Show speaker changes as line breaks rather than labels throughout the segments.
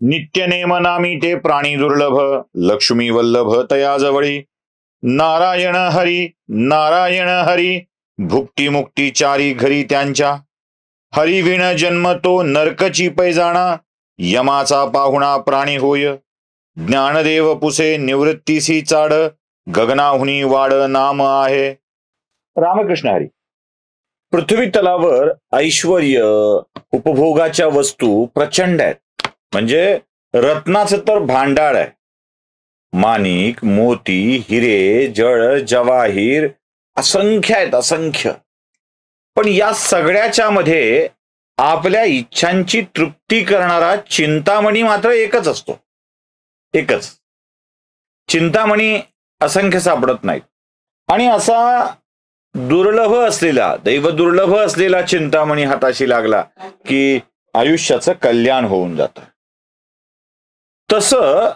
नित्य नेम नामी ते प्राणी दुर्लभ, लक्ष्मी वल्लभ तया जवळी. नारायण हरी भुक्ती मुक्ती चारी घरी त्यांच्या. हरिविण जन्म तो नरकची पैजाणा, यमाचा पाहुणा प्राणी होय. ज्ञानदेव पुसे निवृत्तीसी चाड, गगनाहुनी वाड नाम आहे. रामकृष्ण हरी. पृथ्वी तलावर ऐश्वर्य, उपभोगाच्या वस्तू प्रचंड आहेत. म्हणजे रत्नाचं तर भांडार आहे. माणिक, मोती, हिरे, जळ, जवाहीर असंख्य आहेत, असंख्य. पण या सगळ्याच्या मध्ये आपल्या इच्छांची तृप्ती करणारा चिंतामणी मात्र एकच असतो. एकच. चिंतामणी असंख्य सापडत नाहीत. आणि असा दुर्लभ असलेला, दैव दुर्लभ असलेला चिंतामणी हाताशी लागला की आयुष्याचं कल्याण होऊन जातं. तसं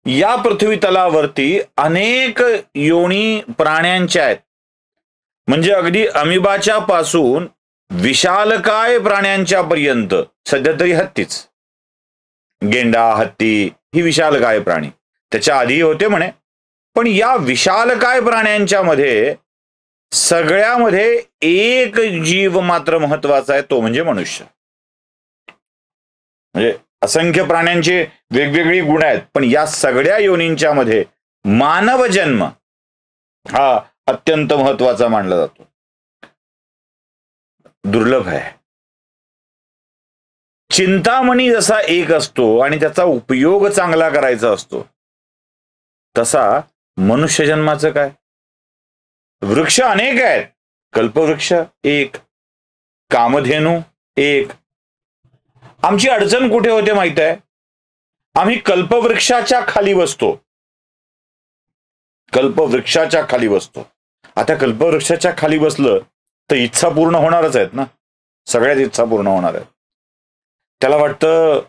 या पृथ्वी तलावरती अनेक योनी प्राण्यांच्या आहेत. म्हणजे अगदी अमिबाच्या पासून विशालकाय प्राण्यांच्या पर्यंत. सध्या तरी हत्तीच, गेंडा, हत्ती ही विशालकाय प्राणी. त्याच्या आधी होते म्हणे. पण या विशालकाय प्राण्यांच्या मध्ये सगळ्यामध्ये एक जीव मात्र महत्वाचा आहे, तो म्हणजे मनुष्य. म्हणजे असंख्य प्राण्यांचे वेगवेगळी गुण आहेत, पण या सगळ्या योनींच्या मध्ये मानव जन्म हा अत्यंत महत्वाचा मानला जातो. दुर्लभ आहे. चिंतामणी जसा एक असतो आणि त्याचा उपयोग चांगला करायचा असतो, तसा मनुष्य जन्माचं काय. वृक्ष अनेक आहेत. कल्पवृक्ष एक, कामधेनू एक. आमची अडचण कुठे होते माहित आहे? आम्ही कल्पवृक्षाच्या खाली बसतो. कल्पवृक्षाच्या खाली बसतो. आता कल्पवृक्षाच्या खाली बसलं तर इच्छा पूर्ण होणारच आहेत ना. सगळ्याच इच्छा पूर्ण होणार आहेत. त्याला वाटतं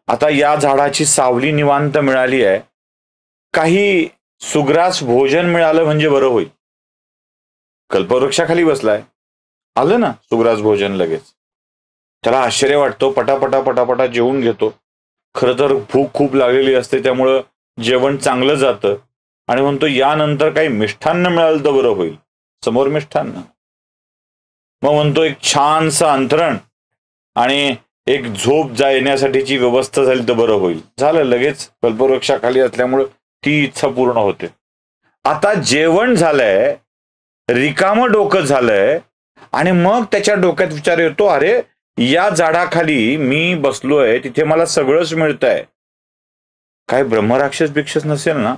आता या झाडाची सावली निवांत मिळाली आहे, काही सुग्रास भोजन मिळालं म्हणजे बरं होईल. कल्पवृक्षाखाली बसलाय, आलं ना सुग्रास भोजन लगेच. त्याला आश्चर्य वाटतो. पटापटा पटापटा जेवून घेतो. खरं तर भूक खूप लागलेली असते, त्यामुळं जेवण चांगलं जातं. आणि म्हणतो यानंतर काही मिष्ठान्न मिळालं तर बरं होईल. समोर मिष्ठान्न. मग म्हणतो एक छानसं अंथरण आणि एक झोप येण्यासाठीची व्यवस्था झाली तर बरं होईल. झालं लगेच. कल्पवृक्षाखाली असल्यामुळं ती इच्छा पूर्ण होते. आता जेवण झालंय, रिकामं डोकं झालंय, आणि मग त्याच्या डोक्यात विचार येतो, अरे या झाडाखाली मी बसलोय, तिथे मला सगळंच मिळतंय. काय ब्रह्मराक्षस भिक्षस नसेल ना?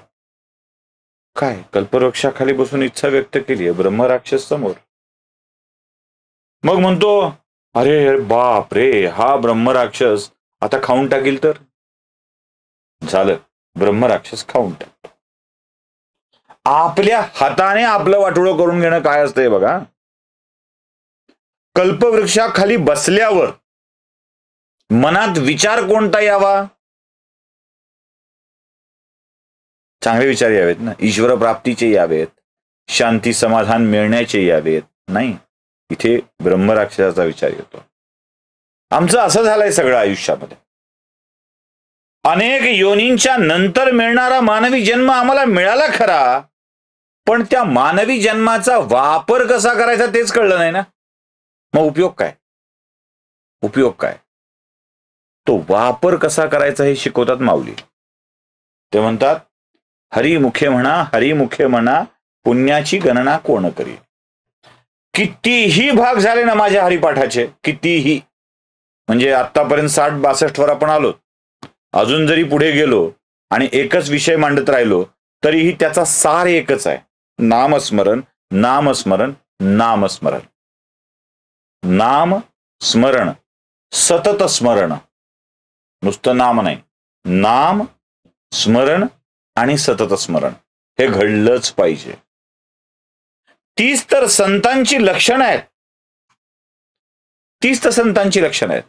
काय कल्पवृक्षाखाली बसून इच्छा व्यक्त केली आहे, ब्रह्मराक्षस समोर. मग म्हणतो, अरे बाप रे, हा ब्रह्मराक्षस आता खाऊन टाकील तर. झालं, ब्रह्मराक्षस खाऊन टाक. आपल्या हाताने आपलं वाटोळं करून घेणं काय असतंय बघा. कल्पवृक्षाखाली बसल्यावर मनात विचार कोणता यावा? चांगले विचार यावेत ना. ईश्वर प्राप्तीचे यावेत, शांती समाधान मिळण्याचे यावेत. नाही, इथे ब्रह्मराक्षसाचा विचार येतो. आमचं असं झालंय सगळं आयुष्यामध्ये. अनेक योनींच्या नंतर मिळणारा मानवी जन्म आम्हाला मिळाला खरा, पण त्या मानवी जन्माचा वापर कसा करायचा तेच कळलं नाही ना. मग उपयोग काय? उपयोग काय? तो वापर कसा करायचा हे शिकवतात माऊली. ते म्हणतात, हरिमुखे म्हणा, हरिमुखे म्हणा, पुण्याची गणना कोण करी. कितीही भाग झाले ना माझ्या हरिपाठाचे, कितीही. म्हणजे आतापर्यंत 60-62 वर आपण आलो. अजून जरी पुढे गेलो आणि एकच विषय मांडत राहिलो तरीही त्याचा सार एकच आहे. नामस्मरण, नामस्मरण, नामस्मरण. नाम स्मरण, सतत स्मरण. नुसतं नाम नाही, नाम स्मरण आणि सतत स्मरण हे घडलंच पाहिजे. तीच तर संतांची लक्षणं आहेत. तीच तर संतांची लक्षणं आहेत.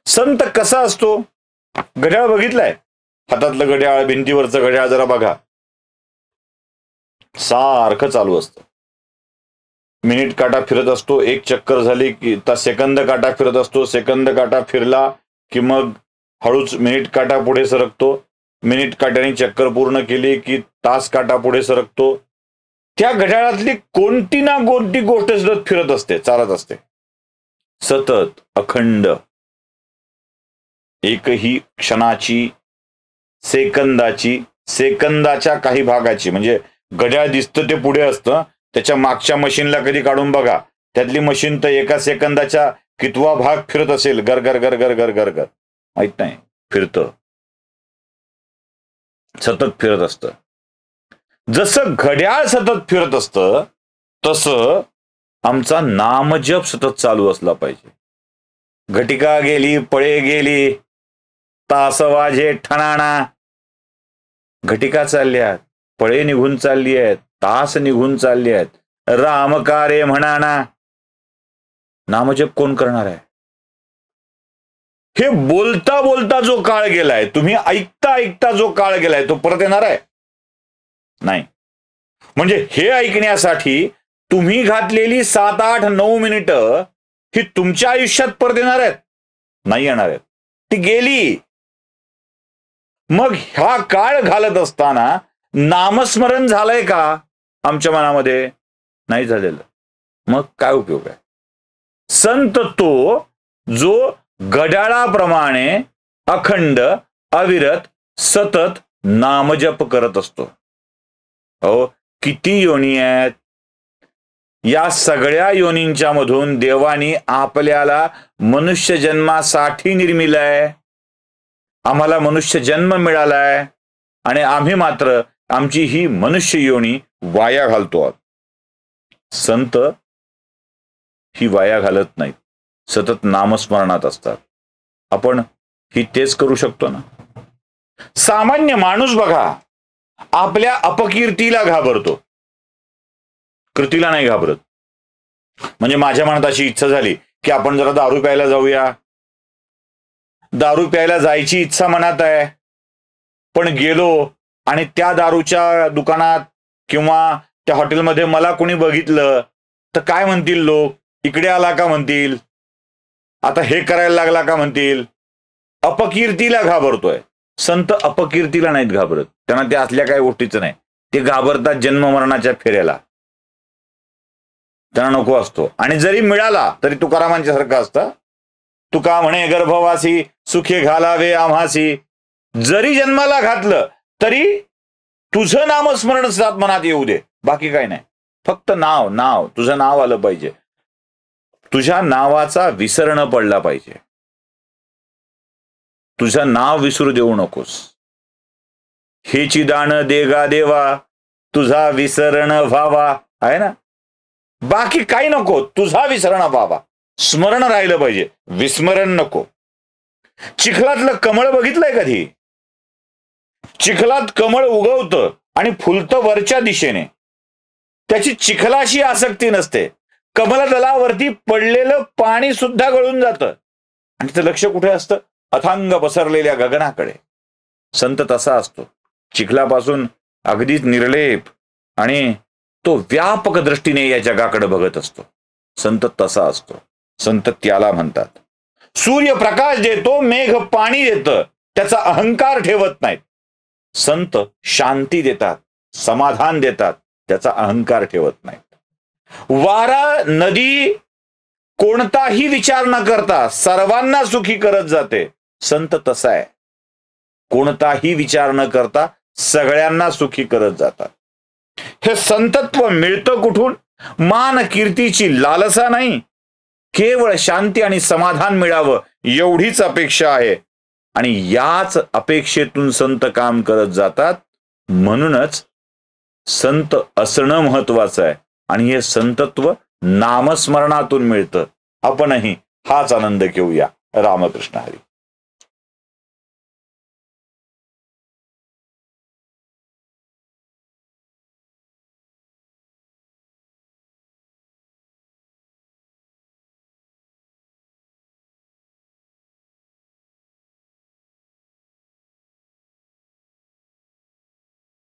संत कसा असतो? घड्याळ बघितलाय? हातातलं घड्याळ, भिंतीवरचं घड्याळ जरा बघा. सारखं चालू असतं. मिनिट काटा फिरत असतो. एक चक्कर झाली की सेकंद काटा फिरत असतो. सेकंद काटा फिरला की मग हळूच मिनिट काटा पुढे सरकतो, मिनिट काट्याने चक्कर पूर्ण केली की तास काटा पुढे सरकतो. त्या घड्याळातली कोणती ना कोणती गोष्ट सतत फिरत असते, चालत असते, सतत, अखंड. एकही क्षणाची, सेकंदाची, सेकंदाच्या काही भागाची, म्हणजे घड्याळ दिसतं ते पुढे असतं, त्याच्या मागच्या मशीनला कधी काढून बघा, त्यातली मशीन तर एका सेकंदाच्या कितवा भाग फिरत असेल, गर गर गर गर गर गर गर, माहित नाही, फिरतं, सतत फिरत असतं. जसं घड्याळ सतत फिरत असतं तसं आमचा नामजप सतत चालू असला पाहिजे. घटिका गेली, पळे गेली, तास वाजे ठणाणा. घटिका चालल्यात, पळे निघून चालली आहेत, तास निघून चालली आहेत, रामकारे म्हणाना. नामजप कोण करणार आहे? हे बोलता बोलता जो काळ गेलाय, तुम्ही ऐकता ऐकता जो काळ गेलाय, तो परत येणार आहे? नाही. म्हणजे हे ऐकण्यासाठी तुम्ही घातलेली 7, 8, 9 मिनिटं ही तुमच्या आयुष्यात परत येणार आहेत? नाही येणार आहेत, ती गेली. मग हा काळ घालत असताना नामस्मरण झालंय का आमच्या मनामध्ये? नाही झालेलं. मग काय उपयोग आहे? संत तो जो घड्याळाप्रमाणे अखंड, अविरत, सतत नामजप करत असतो. हो, किती योनी आहेत, या सगळ्या योनींच्या मधून देवानी आपल्याला मनुष्य जन्मासाठी निर्मिलंय. आम्हाला मनुष्य जन्म मिळालाय आणि आम्ही मात्र आमची ही मनुष्य योनी वाया घालतो आहोत. संत ही वाया घालत नाहीत, सतत नामस्मरणात असतात. आपण ही तेच करू शकतो ना? सामान्य माणूस बघा, आपल्या अपकीर्तीला घाबरतो, कृतीला नाही घाबरत. म्हणजे माझ्या मनात अशी इच्छा झाली की आपण जरा दारू प्यायला जाऊया, दारू प्यायला जायची इच्छा मनात आहे, पण गेलो आणि त्या दारूच्या दुकानात किंवा त्या हॉटेलमध्ये मला कोणी बघितलं तर काय म्हणतील लोक? इकडे आला का म्हणतील, आता हे करायला लागला का म्हणतील. अपकीर्तीला घाबरतोय. संत अपकीर्तीला नाहीत घाबरत, त्यांना ते असल्या काही गोष्टीचं नाही. ते घाबरतात जन्म मरणाच्या फेऱ्याला, त्यांना नको असतो. आणि जरी मिळाला तरी तुकारामांच्या सारखं असतं. तुका म्हणे गर्भवासी सुखे घालावे आम्हासी. जरी जन्माला घातलं तरी तुझं नामस्मरण सात मनात येऊ दे, बाकी काय नाही. फक्त नाव, नाव, तुझं नाव आलं पाहिजे, तुझ्या नावाचा विसर न पडला पाहिजे. तुझं नाव विसरू देऊ नकोस. हेची दान देगा देवा, तुझा विसरण व्हावा, आहे ना? बाकी काही नको, तुझा विसरण व्हावा. स्मरण राहिलं पाहिजे, विस्मरण नको. चिखलातलं कमळ बघितलंय कधी? चिखलात कमळ उगवतं आणि फुलतं वरच्या दिशेने, त्याची चिखलाशी आसक्ती नसते. कमलदलावरती पडलेलं पाणी सुद्धा गळून जातं आणि त्याचं लक्ष कुठे असतं? अथांग पसरलेल्या गगनाकडे. संत तसा असतो, चिखलापासून अगदीच निर्लेप आणि तो व्यापक दृष्टीने या जगाकडे बघत असतो. संत तसा असतो. संत त्याला म्हणतात. सूर्य प्रकाश देतो, मेघ पाणी देतं, त्याचा अहंकार ठेवत नाहीत. संत शांती देतात, समाधान देतात, त्याचा अहंकार ठेवत नाहीत. वारा, नदी कोणताही विचार न करता सर्वांना सुखी करत जाते. संत तसा आहे, कोणताही विचार न करता सगळ्यांना सुखी करत जातात. हे संतत्व मिळतं कुठून? मान कीर्तीची लालसा नाही, केवळ शांती आणि समाधान मिळावं एवढीच अपेक्षा आहे. आणि याच अपेक्षेतून संत काम करत जातात. म्हणूनच संत असणं महत्वाचं आहे आणि हे संतत्व नामस्मरणातून मिळतं. आपणही हाच आनंद घेऊया. रामकृष्ण हरी.